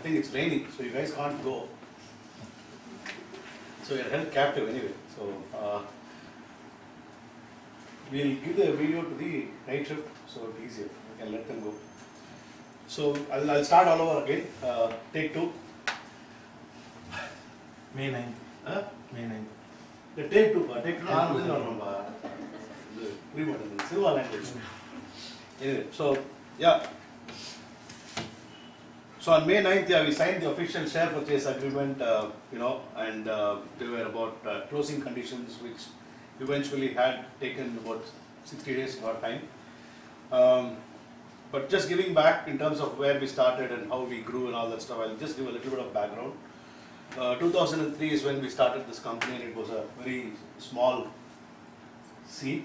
think it's raining, so you guys can't go. So you're held captive anyway. So we'll give the video to the night shift, so it's easier. We can let them go. So I'll start all over again. Take 2. May 9th. Huh? May 9th. The take 2. Take 2. Silva language. Anyway, so yeah. So on May 9th, yeah, we signed the official share purchase agreement, and there were about closing conditions which eventually had taken about 60 days of our time. But just giving back in terms of where we started and how we grew and all that stuff, I'll just give a little bit of background. 2003 is when we started this company, and it was a very small seed.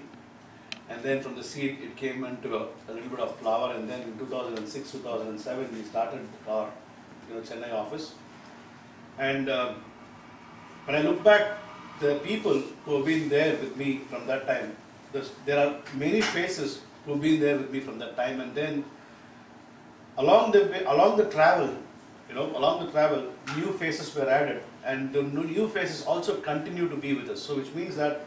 And then from the seed, it came into a little bit of flower, and then in 2006, 2007, we started our Chennai office. And when I look back, the people who have been there with me from that time, there are many faces who have been there with me from that time, and then along the travel, new faces were added, and the new faces also continue to be with us. So which means that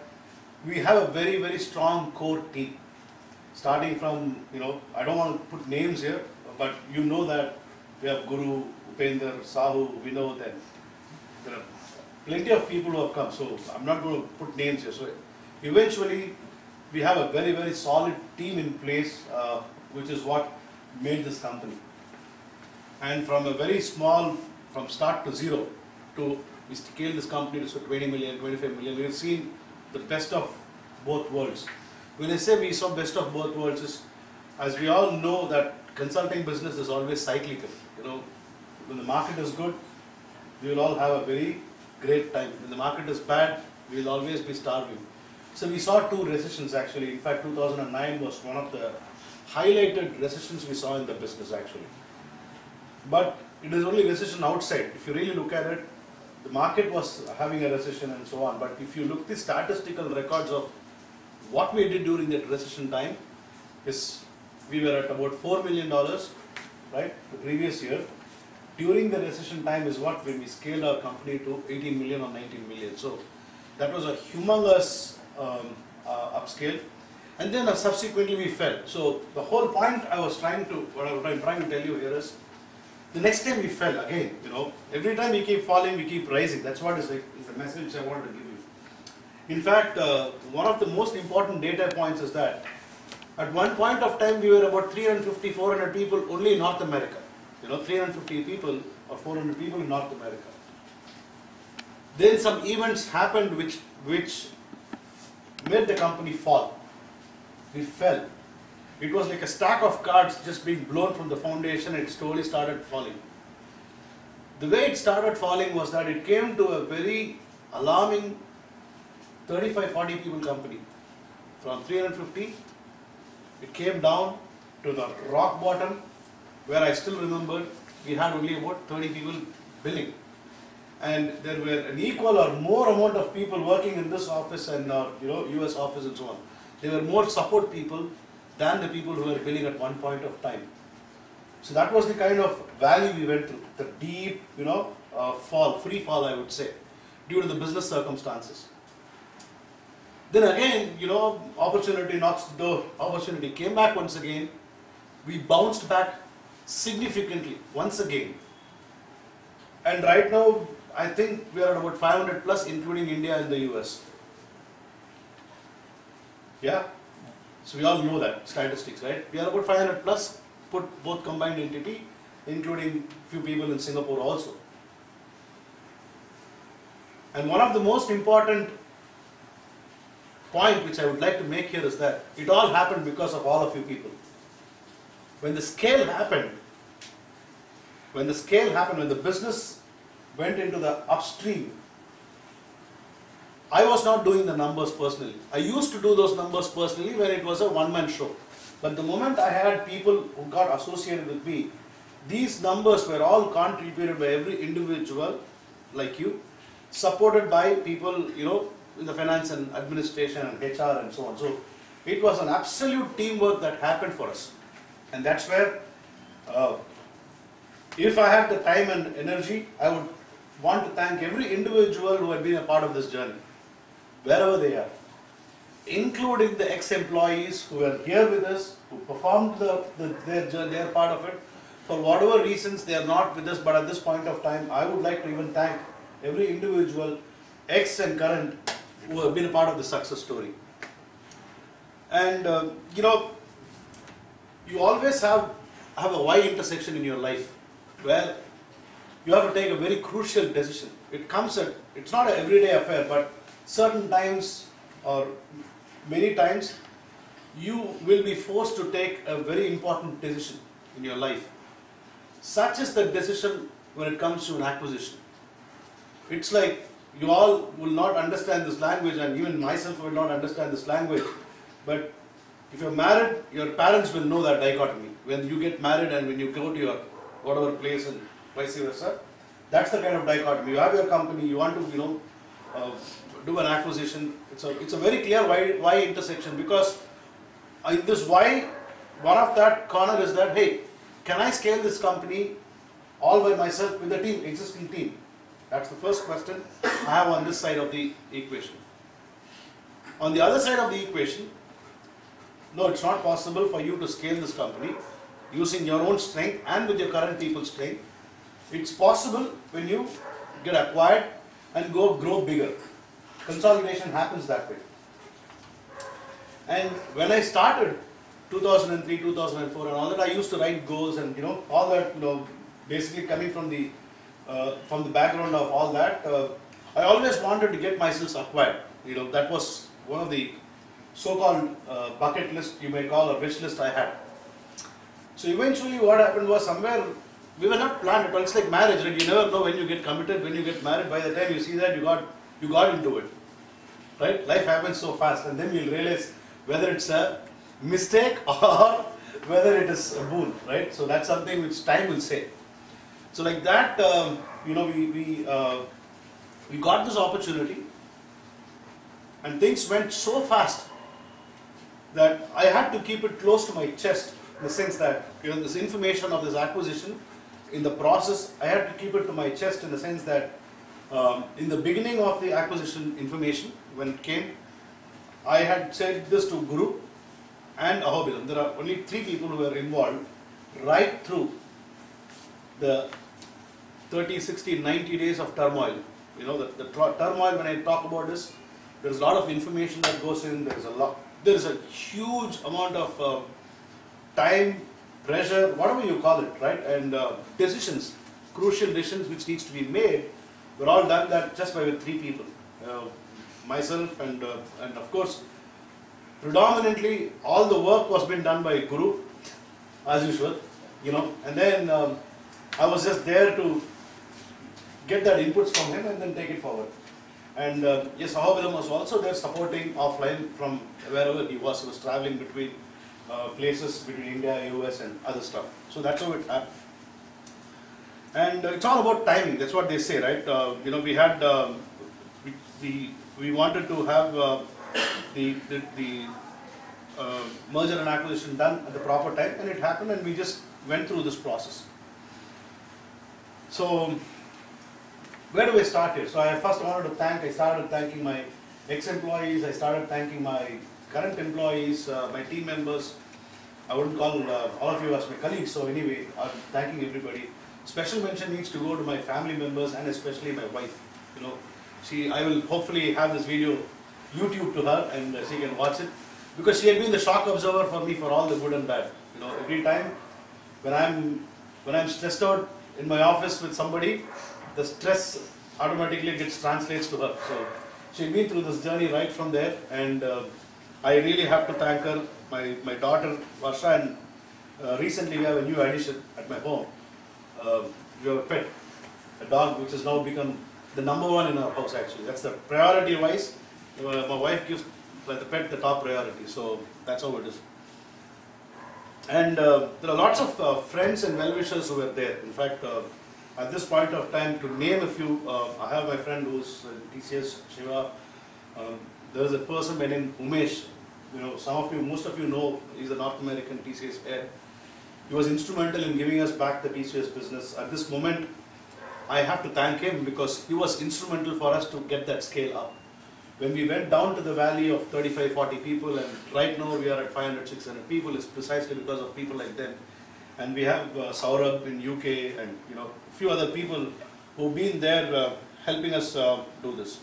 we have a very, very strong core team. Starting from, I don't want to put names here, but you know that we have Guru, Upender, Sahu, Vinod, and there are plenty of people who have come. So I'm not going to put names here. So eventually, we have a very, very solid team in place, which is what made this company. And from a very small, from start to zero, we scale this company to 20 million, 25 million. We have seen the best of both worlds. When I say we saw best of both worlds, is, as we all know, that consulting business is always cyclical. When the market is good, we will all have a very great time. When the market is bad, we will always be starving. So we saw 2 recessions actually. In fact, 2009 was one of the highlighted recessions we saw in the business actually. But it is only recession outside. If you really look at it, the market was having a recession and so on. But if you look at the statistical records of what we did during that recession time, is we were at about $4 million, right, the previous year. During the recession time is what when we scaled our company to 18 million or 19 million. So that was a humongous upscale. And then subsequently we fell. So the whole point what I'm trying to tell you here is, the next time we fell again, every time we keep falling, we keep rising. That's what is the message I wanted to give you. In fact, one of the most important data points is that at one point of time, we were about 350, 400 people only in North America. 350 people or 400 people in North America. Then some events happened which made the company fall. We fell. It was like a stack of cards just being blown from the foundation, and it slowly started falling. The way it started falling was that it came to a very alarming 35, 40 people company. From 350, it came down to the rock bottom, where I still remember we had only about 30 people billing. And there were an equal or more amount of people working in this office and our US office and so on. There were more support people than the people who were billing at one point of time. So that was the kind of valley we went through, the deep, free fall I would say, due to the business circumstances. Then again, opportunity knocks the door, opportunity came back once again, we bounced back significantly once again. And right now, I think we are at about 500 plus, including India and the US. Yeah? So we all know that, statistics, right? We are about 500 plus, put both combined entity, including few people in Singapore also. And one of the most important point which I would like to make here is that it all happened because of all of you people. When the scale happened, when the business went into the upstream, I was not doing the numbers personally. I used to do those numbers personally when it was a one-man show. But the moment I had people who got associated with me, these numbers were all contributed by every individual like you, supported by people, in the finance and administration and HR and so on. So it was an absolute teamwork that happened for us. And that's where If I had the time and energy, I would want to thank every individual who had been a part of this journey, wherever they are, including the ex-employees who are here with us, who performed their part of it. For whatever reasons they are not with us, but at this point of time, I would like to even thank every individual, ex and current, who have been a part of the success story. And you always have a Y intersection in your life where you have to take a very crucial decision. It's not an everyday affair, but certain times or many times you will be forced to take a very important decision in your life. Such is the decision when it comes to an acquisition. It's like you all will not understand this language, and even myself will not understand this language, but if you're married, your parents will know that dichotomy. When you get married and when you go to your whatever place and vice versa, that's the kind of dichotomy. You have your company, you want to do an acquisition. It's a very clear why intersection, because in this why, one of that corner is that, hey, can I scale this company all by myself with the team, existing team? That's the first question I have on this side of the equation. On the other side of the equation, no, it's not possible for you to scale this company using your own strength and with your current people's strength. It's possible when you get acquired and grow bigger. Consolidation happens that way. And when I started 2003, 2004 and all that, I used to write goals and all that, basically coming from the background of all that, I always wanted to get myself acquired. That was one of the so-called bucket list, you may call, a wish list I had. So eventually what happened was, somewhere we were not planned at all. It's like marriage, right? You never know when you get committed, when you get married. By the time you see that, you got into it, right? Life happens so fast, and then you'll realize whether it's a mistake or whether it is a boon, right? So that's something which time will say. So like that, we got this opportunity, and things went so fast that I had to keep it close to my chest, in the sense that this information of this acquisition, in the process, I had to keep it to my chest, in the sense that in the beginning of the acquisition information, when it came, I had said this to Guru and Ahobilam. There are only 3 people who were involved right through the 30, 60, 90 days of turmoil. The turmoil, when I talk about this, there's a lot of information that goes in, there's a huge amount of time, pressure, whatever you call it, right? And decisions, crucial decisions which needs to be made, were all done that just by with 3 people. Myself and of course, predominantly all the work was being done by Guru, as usual, and then I was just there to get that inputs from him and then take it forward. And yes, Ahobilam was also there supporting offline from wherever he was. He was traveling between places between India, US and other stuff. So that's how it happened. And it's all about timing. That's what they say, right? We had we wanted to have the merger and acquisition done at the proper time, and it happened, and we just went through this process. So where do I start here? So I first wanted to I started thanking my ex-employees, I started thanking my current employees, my team members. I wouldn't call all of you as my colleagues, so anyway, I'm thanking everybody. Special mention needs to go to my family members and especially my wife. I will hopefully have this video YouTube to her, and she can watch it, because she had been the shock observer for me for all the good and bad. Every time when I'm stressed out in my office with somebody, the stress automatically translates to her. So she's been through this journey right from there, and I really have to thank her, my daughter Varsha, and recently we have a new addition at my home. We have a pet, a dog, which has now become the #1 in our house actually. That's the priority wise. My wife gives the pet the top priority, so that's how it is. And there are lots of friends and well-wishers who were there. In fact, at this point of time, to name a few, I have my friend who's TCS, Shiva. There's a person by name Umesh. Most of you know, he's a North American TCS head. He was instrumental in giving us back the TCS business. At this moment, I have to thank him because he was instrumental for us to get that scale up. When we went down to the valley of 35, 40 people, and right now we are at 500, 600 people, it's precisely because of people like them. And we have Saurabh in UK and a few other people who've been there helping us do this.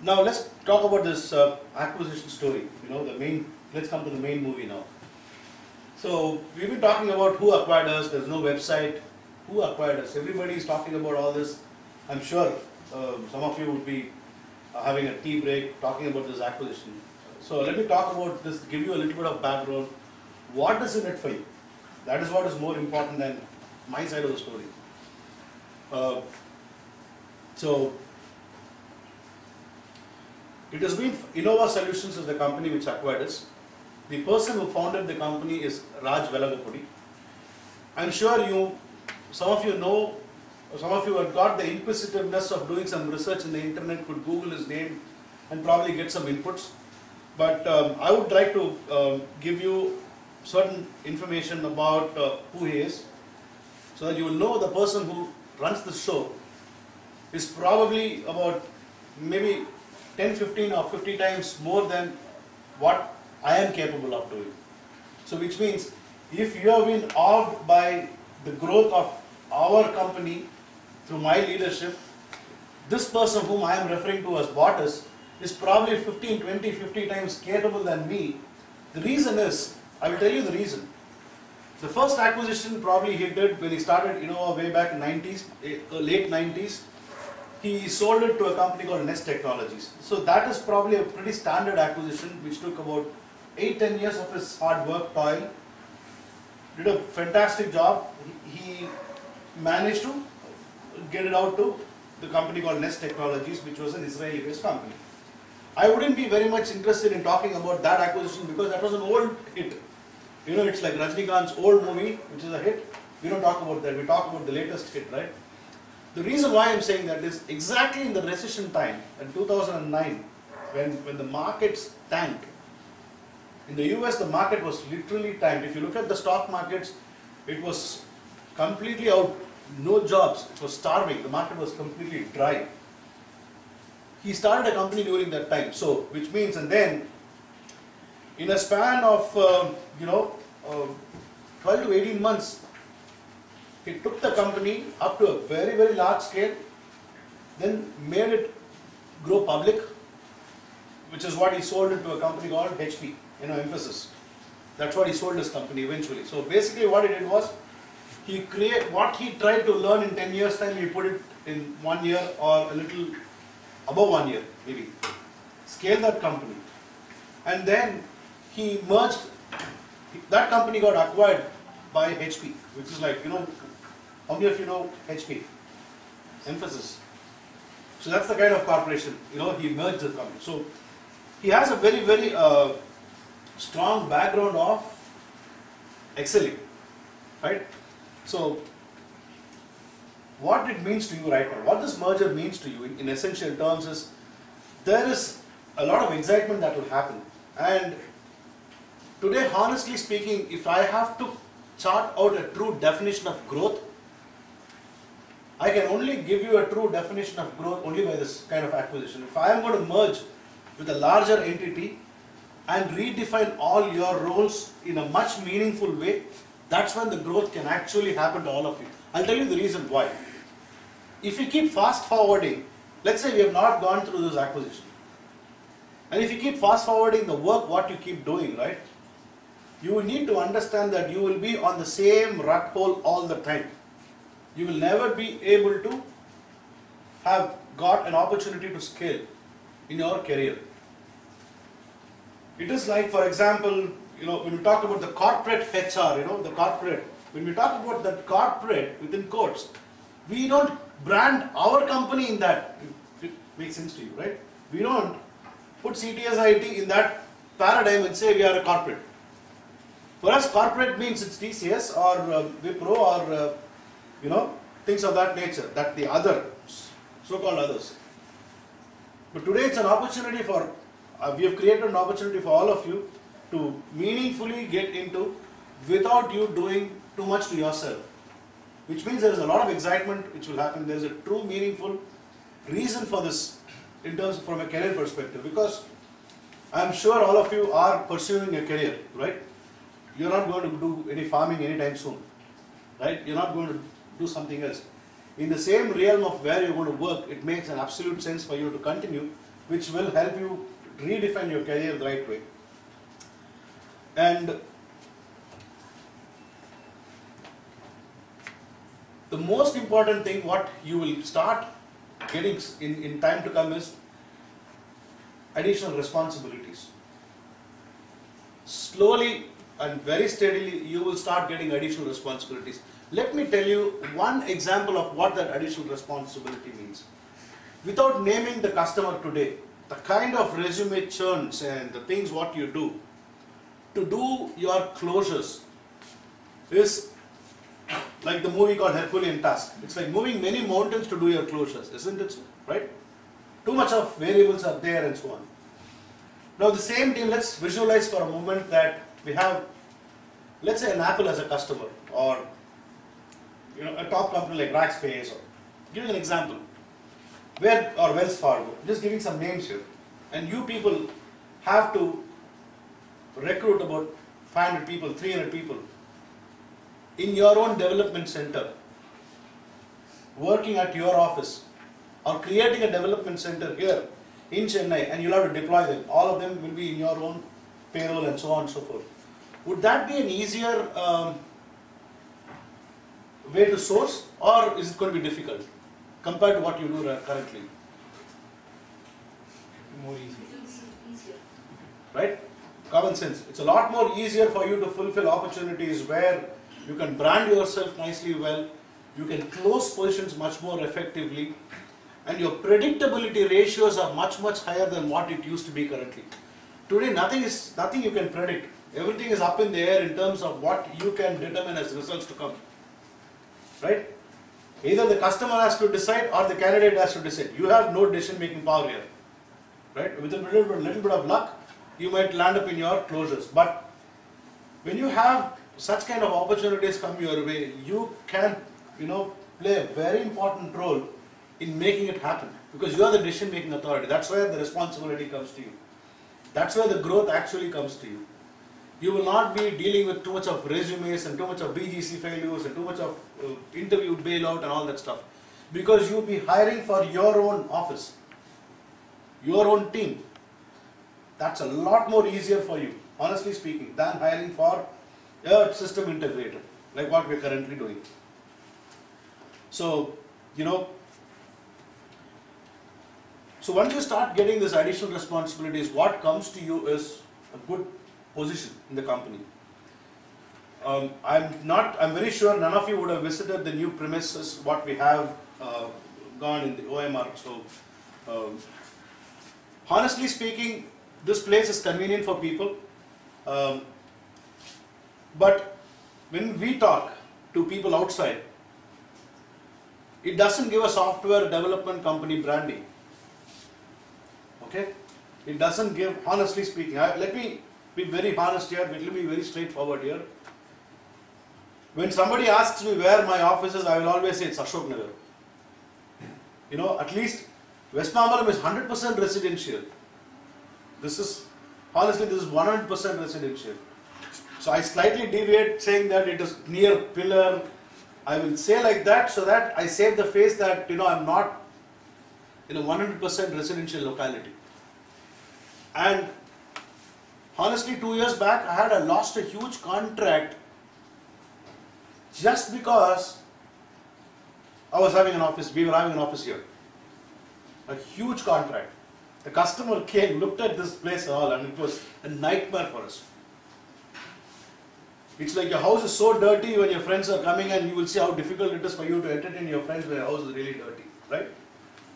Now let's talk about this acquisition story. Let's come to the main movie now. So we've been talking about who acquired us. There's no website. Who acquired us? Everybody is talking about all this. I'm sure some of you would be having a tea break talking about this acquisition. So let me talk about this, give you a little bit of background. What is in it for you? That is what is more important than my side of the story. So it has been Innova Solutions is the company which acquired us. The person who founded the company is Raj Velagapudi. I'm sure some of you know, some of you have got the inquisitiveness of doing some research in the internet, could Google his name and probably get some inputs. But I would like to give you certain information about who he is, so that you will know the person who runs the show is probably about maybe 10, 15 or 50 times more than what I am capable of doing. So which means if you have been awed by the growth of our company through my leadership, this person whom I am referring to as bought us is probably 15, 20, 50 times capable than me. The reason is, I will tell you the reason. The first acquisition probably he did when he started Innova way back in 90s, late 90s. He sold it to a company called Nest Technologies. So that is probably a pretty standard acquisition which took about 8-10 years of his hard work, toil. Did a fantastic job. He managed to get it out to the company called Nest Technologies, which was an Israeli-based company. I wouldn't be very much interested in talking about that acquisition because that was an old hit. It's like Rajnikant's old movie, which is a hit. We don't talk about that. We talk about the latest hit, right? The reason why I'm saying that is exactly in the recession time, in 2009, when the markets tanked. In the US, the market was literally tanked. If you look at the stock markets, it was completely out, no jobs, it was starving, the market was completely dry. He started a company during that time, so which means, and then in a span of 12 to 18 months, he took the company up to a very, very large scale, then made it grow public, which is what he sold it to a company called HP, Emphasis. That's what he sold his company eventually. So basically what he did was, what he tried to learn in 10 years time, he put it in 1 year or a little above 1 year, maybe. Scale that company. And then he merged, that company got acquired by HP, which is like, how many of you know HP? Emphasis. So that's the kind of corporation, he merged the company. So he has a very, very strong background of excelling, right? So what it means to you right now, what this merger means to you in essential terms is, there is a lot of excitement that will happen. And today, honestly speaking, if I have to chart out a true definition of growth, I can only give you a true definition of growth only by this kind of acquisition. If I am going to merge with a larger entity and redefine all your roles in a much meaningful way, that's when the growth can actually happen to all of you. I'll tell you the reason why. If you keep fast forwarding, let's say we have not gone through this acquisition, and if you keep fast forwarding the work what you keep doing, right, you will need to understand that you will be on the same rut hole all the time. You will never be able to have got an opportunity to scale in your career. It is like, for example, when we talk about the corporate HR, when we talk about that corporate within quotes, we don't brand our company in that, if it makes sense to you, right? We don't put CTS IT in that paradigm and say we are a corporate. For us, corporate means it's TCS or Wipro or things of that nature, that the other, so-called others. But today it's an opportunity for, we have created an opportunity for all of you to meaningfully get into without you doing too much to yourself. Which means there is a lot of excitement which will happen. There is a true meaningful reason for this in terms from a career perspective, because I'm sure all of you are pursuing a career, right? You're not going to do any farming anytime soon, right? You're not going to do something else. In the same realm of where you're going to work, it makes an absolute sense for you to continue, which will help you redefine your career the right way. And the most important thing what you will start getting in time to come is additional responsibilities. Slowly and very steadily you will start getting additional responsibilities. Let me tell you one example of what that additional responsibility means. Without naming the customer today, the kind of resume churns and the things what you do to do your closures is like the movie called Herculean Task. It's like moving many mountains to do your closures, isn't it so? Right? Too much of variables are there and so on. Now the same thing, let's visualize for a moment that we have, let's say, an Apple as a customer, or a top company like Rackspace, or giving an example, or Wells Fargo, just giving some names here. And you people have to recruit about 500 people, 300 people in your own development center, working at your office, or creating a development center here in Chennai, and you'll have to deploy them. All of them will be in your own payroll and so on and so forth. Would that be an easier way to source, or is it going to be difficult compared to what you do currently? More easy. Easier. Right? Common sense. It's a lot more easier for you to fulfill opportunities where you can brand yourself nicely well, you can close positions much more effectively, and your predictability ratios are much higher than what it used to be currently. Today nothing you can predict. Everything is up in the air in terms of what you can determine as results to come. Right? Either the customer has to decide or the candidate has to decide. You have no decision making power here. Right? With a little bit of luck, you might land up in your closures. But when you have such kind of opportunities come your way, you can play a very important role in making it happen, because you are the decision making authority. That's where the responsibility comes to you. That's where the growth actually comes to you. You will not be dealing with too much of resumes and too much of BGC failures and too much of interview bailout and all that stuff, because you will be hiring for your own office, your own team. That's a lot more easier for you, honestly speaking, than hiring for a system integrator like what we're currently doing. So, so once you start getting this additional responsibilities, what comes to you is a good position in the company. I'm very sure none of you would have visited the new premises, what we have gone in the OMR. So, honestly speaking, this place is convenient for people. But when we talk to people outside, it doesn't give a software development company branding. Okay? It doesn't give, honestly speaking, let me be very honest here, let me be very straightforward here. When somebody asks me where my office is, I will always say it's Ashok Nagar. At least West Mambaram is 100% residential. This is 100% residential. So I slightly deviate saying that it is near Pillar. I will say like that so that I save the face that I'm not in a 100% residential locality. And honestly, 2 years back I lost a huge contract just because I was having an office, we were having an office here. A huge contract. The customer came, looked at this place all, and it was a nightmare for us. It's like your house is so dirty when your friends are coming, and you will see how difficult it is for you to entertain your friends when your house is really dirty, right?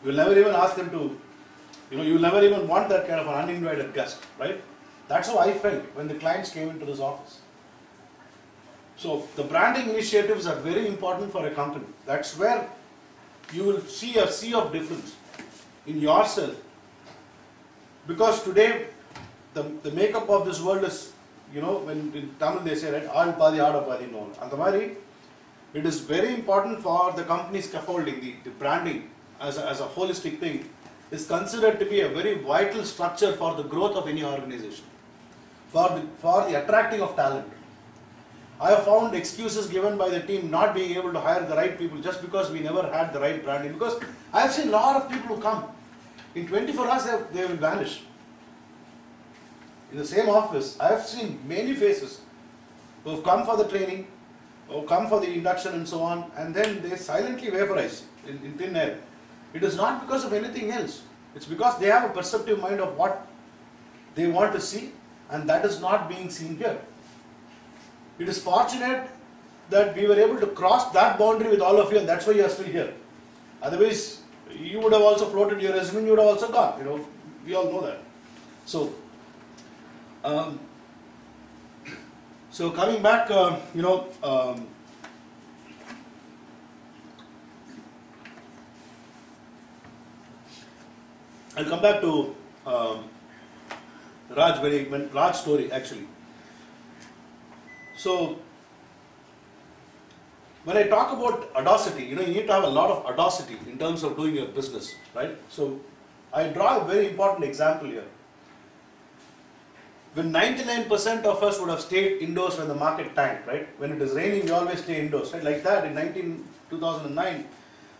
You will never even ask them to, you will never even want that kind of an uninvited guest, right? That's how I felt when the clients came into this office. So the branding initiatives are very important for a company. That's where you will see a sea of difference in yourself. Because today, the makeup of this world is when in Tamil they say, right, aal paadi, aada paadi, no. And the Mari, it is very important for the company scaffolding, the branding as a holistic thing is considered to be a very vital structure for the growth of any organization, for the attracting of talent. I have found excuses given by the team not being able to hire the right people just because we never had the right branding. Because I have seen a lot of people who come. In 24 hours, they will vanish. In the same office, I have seen many faces who have come for the training, who come for the induction and so on, and then they silently vaporize in thin air. It is not because of anything else. It's because they have a perceptive mind of what they want to see, and that is not being seen here. It is fortunate that we were able to cross that boundary with all of you, and that's why you are still here. Otherwise, you would have also floated your resume, you would have also gone. We all know that. So coming back, I'll come back to Raj's story actually. So when I talk about audacity, you need to have a lot of audacity in terms of doing your business, right? So I draw a very important example here. When 99% of us would have stayed indoors when the market tanked, right? When it is raining, we always stay indoors, right? Like that in 2009,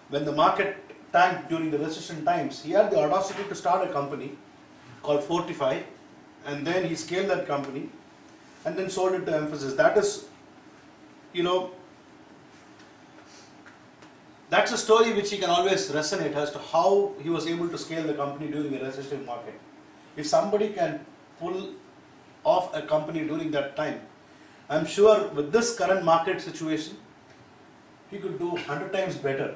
when the market tanked during the recession times, he had the audacity to start a company called Fortify, and then he scaled that company and then sold it to Mphasis. That is, that's a story which he can always resonate as to how he was able to scale the company during a recessionary market. If somebody can pull off a company during that time, I'm sure with this current market situation, he could do 100 times better.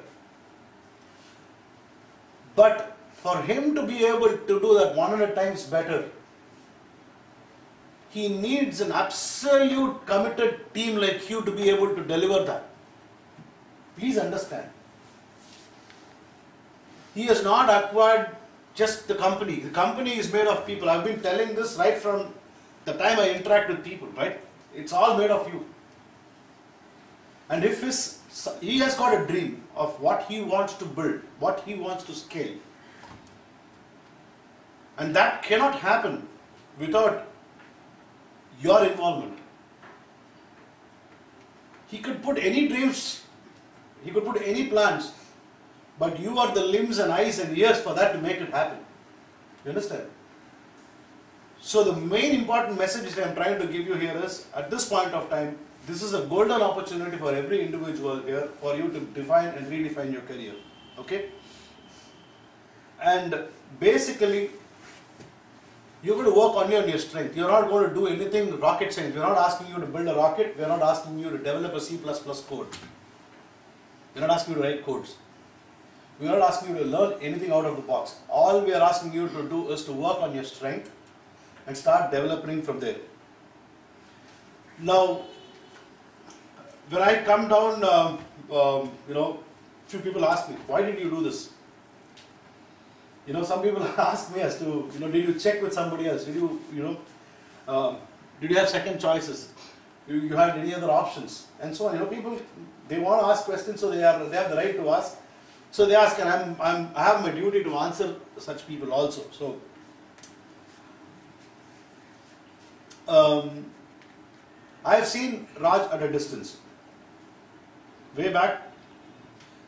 But for him to be able to do that 100 times better, he needs an absolute committed team like you to be able to deliver that. Please understand. He has not acquired just the company. The company is made of people. I've been telling this right from the time I interact with people, right? It's all made of you. And if he has got a dream of what he wants to build, what he wants to scale, and that cannot happen without your involvement. He could put any dreams, he could put any plans, but you are the limbs and eyes and ears for that to make it happen. You understand? So the main important message that I am trying to give you here is, at this point of time, this is a golden opportunity for every individual here for you to define and redefine your career. Okay? And basically, you're going to work on your strength. You're not going to do anything rocket science. We're not asking you to build a rocket. We're not asking you to develop a C++ code. We're not asking you to write codes. We're not asking you to learn anything out of the box. All we are asking you to do is to work on your strength and start developing from there. Now, when I come down, few people ask me, why did you do this? Some people ask me as to, did you check with somebody else? Did you, did you have second choices? You had any other options? And so on. People, they want to ask questions, so they have the right to ask. So they ask, and I have my duty to answer such people also. So, I have seen Raj at a distance. Way back,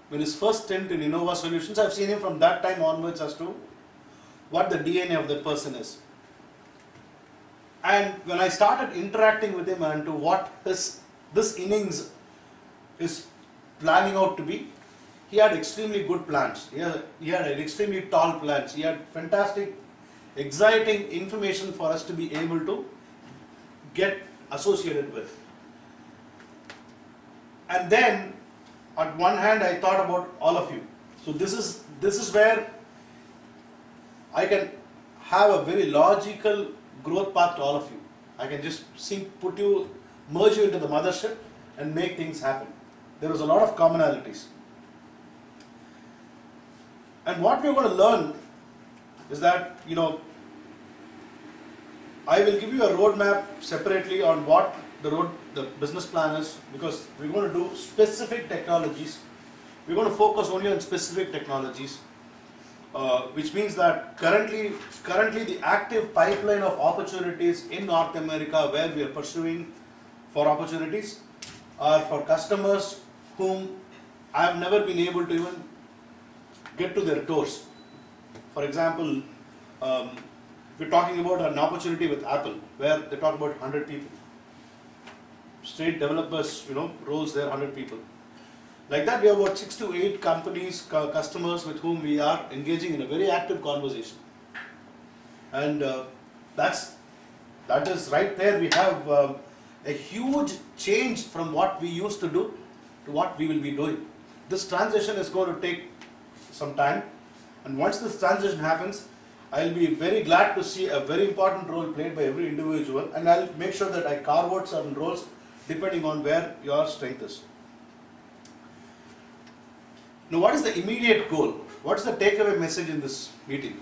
when his first stint in Innova Solutions, I have seen him from that time onwards as to what the DNA of that person is. And when I started interacting with him and to what this innings is planning out to be, he had extremely good plans. He had extremely tall plans. He had fantastic, exciting information for us to be able to get associated with. And then, at one hand, I thought about all of you. So this is where I can have a very logical growth path to all of you. I can just merge you into the mothership and make things happen. There was a lot of commonalities. And what we're going to learn is that, I will give you a roadmap separately on what the business plan is, because we're going to do specific technologies. We're going to focus only on specific technologies, which means that currently the active pipeline of opportunities in North America where we are pursuing for opportunities are for customers whom I have never been able to even get to their doors. For example, we're talking about an opportunity with Apple where they talk about 100 people. Straight developers, roles there, 100 people. Like that, we have about 6 to 8 companies, customers with whom we are engaging in a very active conversation. And that is right there. We have a huge change from what we used to do to what we will be doing. This transition is going to take some time, and once this transition happens, I'll be very glad to see a very important role played by every individual, and I'll make sure that I carve out certain roles depending on where your strength is. Now, what is the immediate goal? What is the takeaway message in this meeting?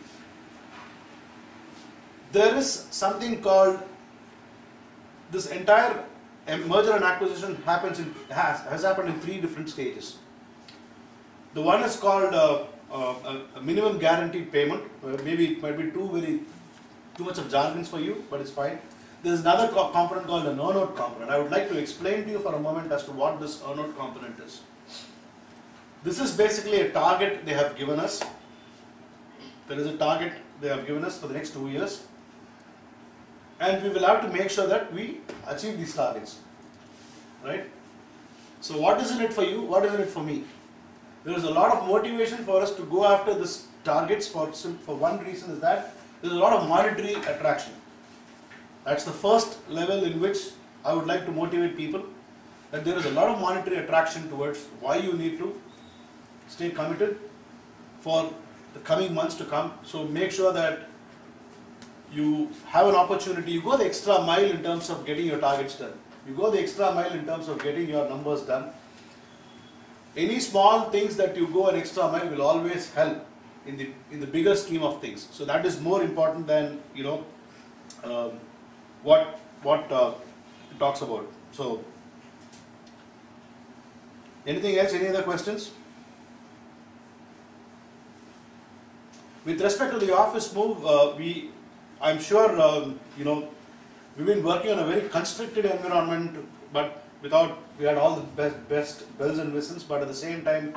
There is something called, this entire merger and acquisition has happened in 3 different stages. The one is called a minimum guaranteed payment. Maybe it might be too much of jargons for you, but it's fine. There is another component called an earn-out component. I would like to explain to you for a moment as to what this earn-out component is. This is basically a target they have given us. There is a target they have given us for the next 2 years, and we will have to make sure that we achieve these targets, right? So what is in it for you? What is in it for me? There is a lot of motivation for us to go after these targets for one reason, is that there is a lot of monetary attraction. That's the first level in which I would like to motivate people, that there is a lot of monetary attraction towards why you need to stay committed for the coming months to come. So make sure that you have an opportunity, you go the extra mile in terms of getting your targets done. You go the extra mile in terms of getting your numbers done. Any small things that you go an extra mile will always help in the bigger scheme of things. So that is more important than what it talks about. So anything else? Any other questions? With respect to the office move, I'm sure we've been working on a very constricted environment, but we had all the best bells and whistles. But at the same time,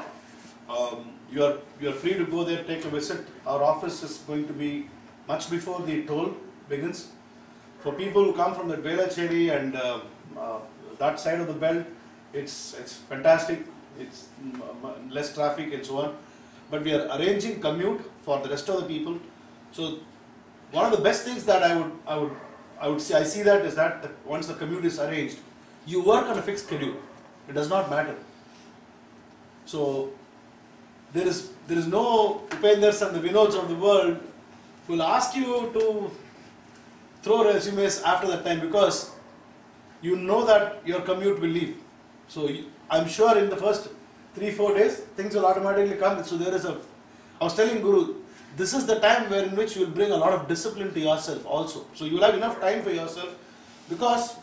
you are free to go there, take a visit. Our office is going to be much before the toll begins. For people who come from the Velachery and that side of the belt, it's fantastic. It's less traffic and so on. But we are arranging commute for the rest of the people. So one of the best things that I would say, I see that is that once the commute is arranged, you work on a fixed schedule. It does not matter. So there is no Upenders and the Vinods of the world who will ask you to throw resumes after that time, because you know that your commute will leave. So I'm sure in the first 3-4 days things will automatically come. So I was telling Guru, this is the time in which you will bring a lot of discipline to yourself also. So you will have enough time for yourself, because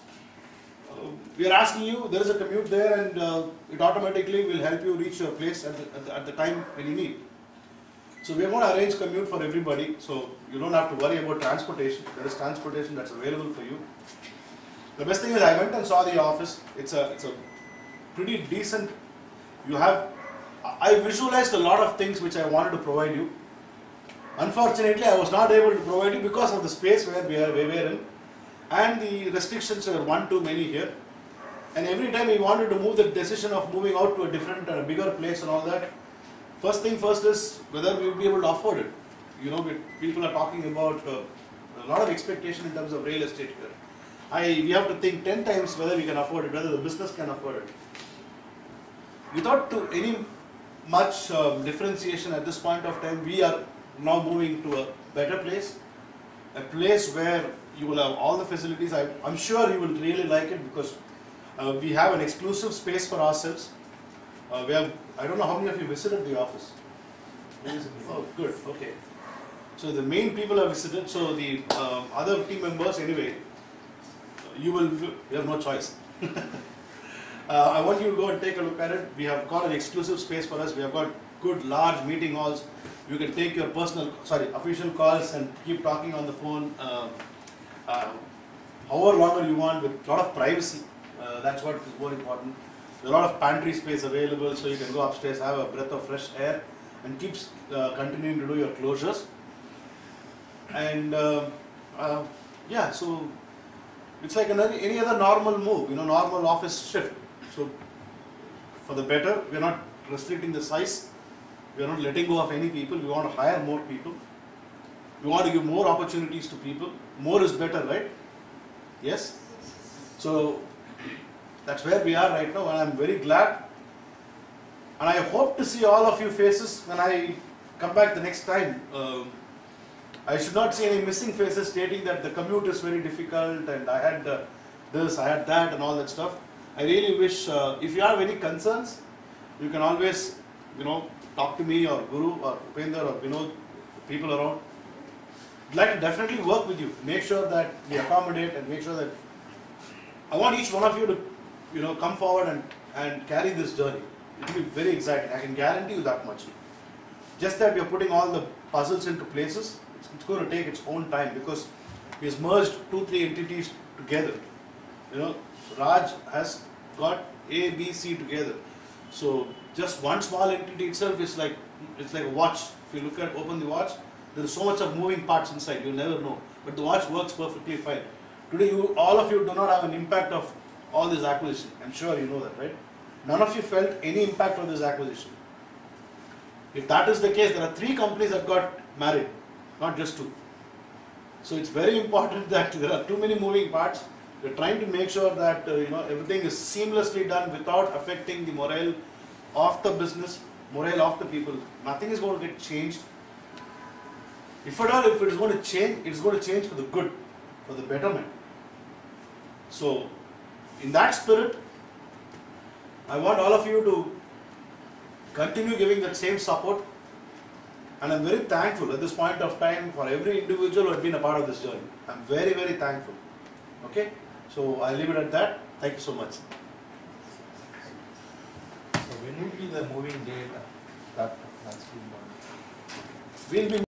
we are asking you, there is a commute there, and it automatically will help you reach your place at the time when you need. So we are going to arrange commute for everybody, so you don't have to worry about transportation. There is transportation that's available for you. The best thing is, I went and saw the office. It's a pretty decent. I visualized a lot of things which I wanted to provide you. Unfortunately, I was not able to provide you because of the space where we were in, and the restrictions were one too many here. And every time we wanted to move, the decision of moving out to a different, bigger place and all that, first thing first is whether we will be able to afford it. People are talking about a lot of expectation in terms of real estate here. We have to think 10 times whether we can afford it, whether the business can afford it. Without any much differentiation at this point of time, we are now moving to a better place, a place where you will have all the facilities. I'm sure you will really like it, because we have an exclusive space for ourselves. I don't know how many of you visited the office. Oh, good, okay. So the main people have visited. So the other team members, anyway, you have no choice. I want you to go and take a look at it. We have got an exclusive space for us. We have got good large meeting halls. You can take your official calls and keep talking on the phone however longer you want, with a lot of privacy. That's what is more important. There's a lot of pantry space available, so you can go upstairs, have a breath of fresh air, and keep continuing to do your closures. And yeah, so it's like any other normal move, normal office shift. So for the better, we're not restricting the size. We're not letting go of any people. We want to hire more people. We want to give more opportunities to people. More is better, right? Yes? So that's where we are right now, and I'm very glad. And I hope to see all of you faces when I come back the next time. I should not see any missing faces stating that the commute is very difficult and I had this, I had that and all that stuff. I really wish, if you have any concerns, you can always, talk to me or Guru or Upender or Vinod, people around. I'd like to definitely work with you. Make sure that we accommodate and make sure that I want each one of you to, come forward and carry this journey. It will be very exciting. I can guarantee you that much. Just that we are putting all the puzzles into places. It's going to take its own time because he has merged 2-3 entities together. Raj has got A, B, C together. So just one small entity itself is like, it's like a watch. If you open the watch, there is so much of moving parts inside, you'll never know. But the watch works perfectly fine. Today, all of you do not have an impact of all this acquisition. I'm sure you know that, right? None of you felt any impact of this acquisition. If that is the case, there are 3 companies that got married, not just 2. So it's very important that there are too many moving parts. We're trying to make sure that everything is seamlessly done without affecting the morale of the business, morale of the people. Nothing is going to get changed. If at all, if it is going to change, it's going to change for the good, for the betterment. So, in that spirit, I want all of you to continue giving that same support. And I'm very thankful at this point of time for every individual who has been a part of this journey. I'm very, very thankful. Okay? So I'll leave it at that. Thank you so much. So when will be the moving date? That's been We'll be